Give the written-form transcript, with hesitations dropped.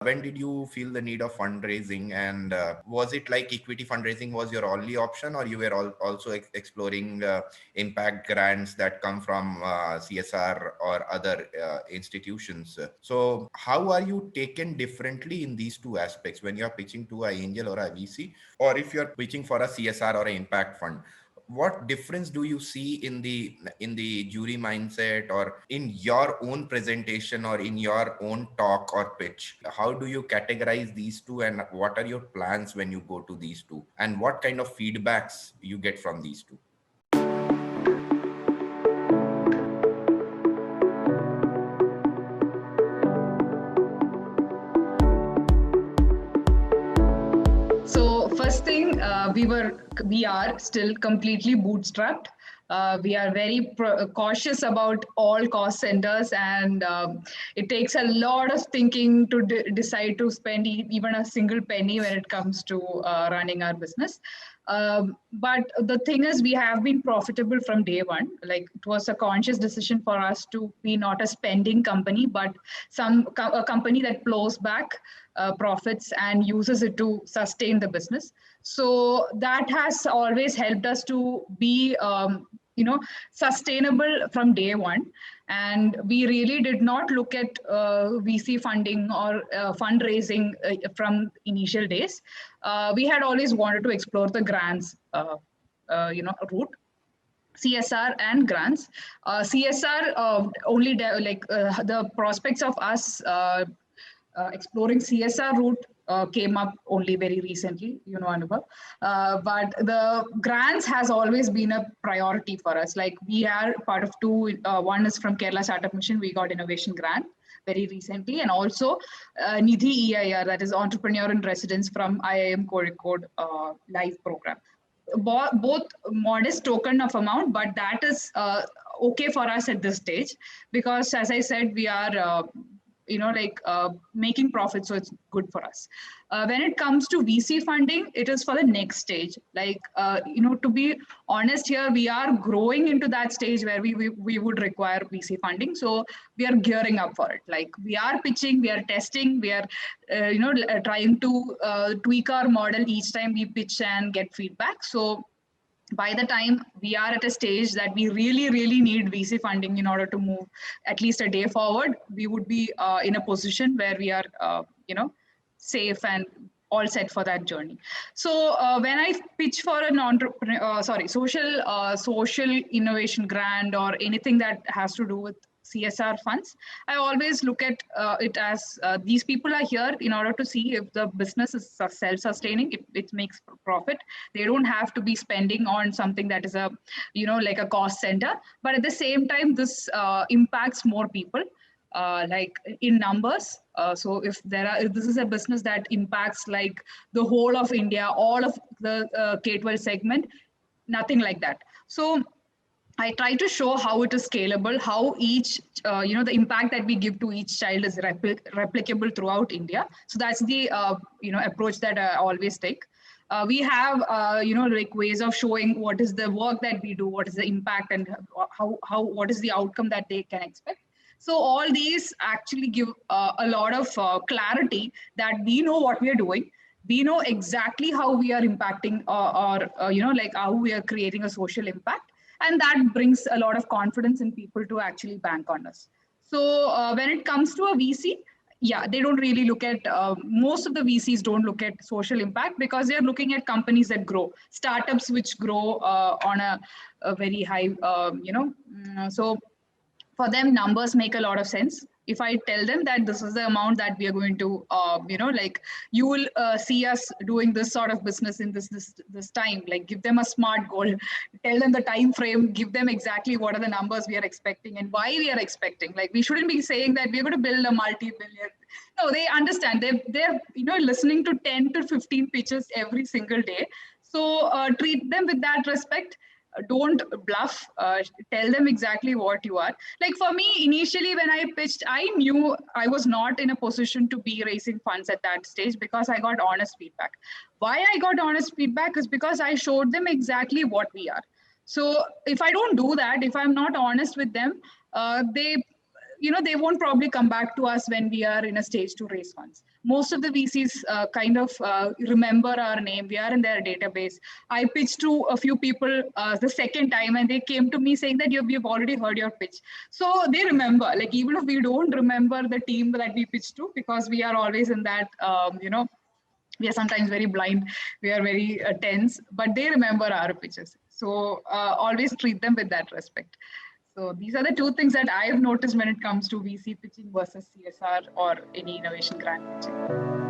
When did you feel the need of fundraising, and was it like equity fundraising was your only option, or you were also exploring impact grants that come from CSR or other institutions? So how are you taken differently in these two aspects when you are pitching to a angel or a VC, or if you're pitching for a CSR or an impact fund? What difference do you see in the jury mindset, or in your own presentation, or in your own talk or pitch? How do you categorize these two, and what are your plans when you go to these two, and what kind of feedbacks you get from these two? So first thing, we are still completely bootstrapped. We are very cautious about all cost centers, and it takes a lot of thinking to decide to spend even a single penny when it comes to running our business. But the thing is, we have been profitable from day one. Like, it was a conscious decision for us to be not a spending company, but a company that plows back profits and uses it to sustain the business. So that has always helped us to be sustainable from day one. And we really did not look at VC funding or fundraising from initial days. We had always wanted to explore the grants route, CSR and grants. CSR only the prospects of us exploring CSR route came up only very recently, Anubhav. But the grants has always been a priority for us. Like, we are part of two. One is from Kerala Startup Mission. We got innovation grant very recently, and also Nidhi EIR, that is Entrepreneur in Residence from IIM Kozhikode live program. Both modest token of amount, but that is okay for us at this stage, because as I said, we are making profit, so it's good for us. When it comes to VC funding, it is for the next stage. Like, to be honest here, we are growing into that stage where we would require VC funding. So we are gearing up for it. Like, we are pitching, we are testing, we are trying to tweak our model each time we pitch and get feedback. So by the time we are at a stage that we really, really need VC funding in order to move at least a day forward, we would be in a position where we are, safe and all set for that journey. So when I pitch for an entrepreneur, social innovation grant or anything that has to do with CSR funds, I always look at it as these people are here in order to see if the business is self-sustaining, if it makes profit. They don't have to be spending on something that is like a cost center. But at the same time, this impacts more people, like in numbers. So if this is a business that impacts like the whole of India, all of the K-12 segment, nothing like that. So I try to show how it is scalable, how each, the impact that we give to each child is replicable throughout India. So that's the, approach that I always take. We have, like ways of showing what is the work that we do, what is the impact, and what is the outcome that they can expect. So all these actually give a lot of clarity that we know what we are doing. We know exactly how we are impacting like how we are creating a social impact. And that brings a lot of confidence in people to actually bank on us. So when it comes to a VC, yeah, they don't really look at, most of the VCs don't look at social impact because they're looking at companies that grow, startups which grow on a very high, so for them, numbers make a lot of sense. If I tell them that this is the amount that we are going to, like you will see us doing this sort of business in this time, like give them a smart goal, tell them the time frame, give them exactly what are the numbers we are expecting and why we are expecting. Like, we shouldn't be saying that we're going to build a multi-billion. No, they understand. They're listening to 10 to 15 pitches every single day. So treat them with that respect. Don't bluff. Tell them exactly what you are. Like, for me, initially when I pitched, I knew I was not in a position to be raising funds at that stage because I got honest feedback. Why I got honest feedback is because I showed them exactly what we are. So if I don't do that, if I'm not honest with them, they they won't probably come back to us when we are in a stage to raise funds. Most of the VCs kind of remember our name. We are in their database. I pitched to a few people the second time, and they came to me saying that we've already heard your pitch. So they remember, like, even if we don't remember the team that we pitched to, because we are always in that, we are sometimes very blind, we are very tense, but they remember our pitches. So always treat them with that respect. So these are the two things that I've noticed when it comes to VC pitching versus CSR or any innovation grant pitching.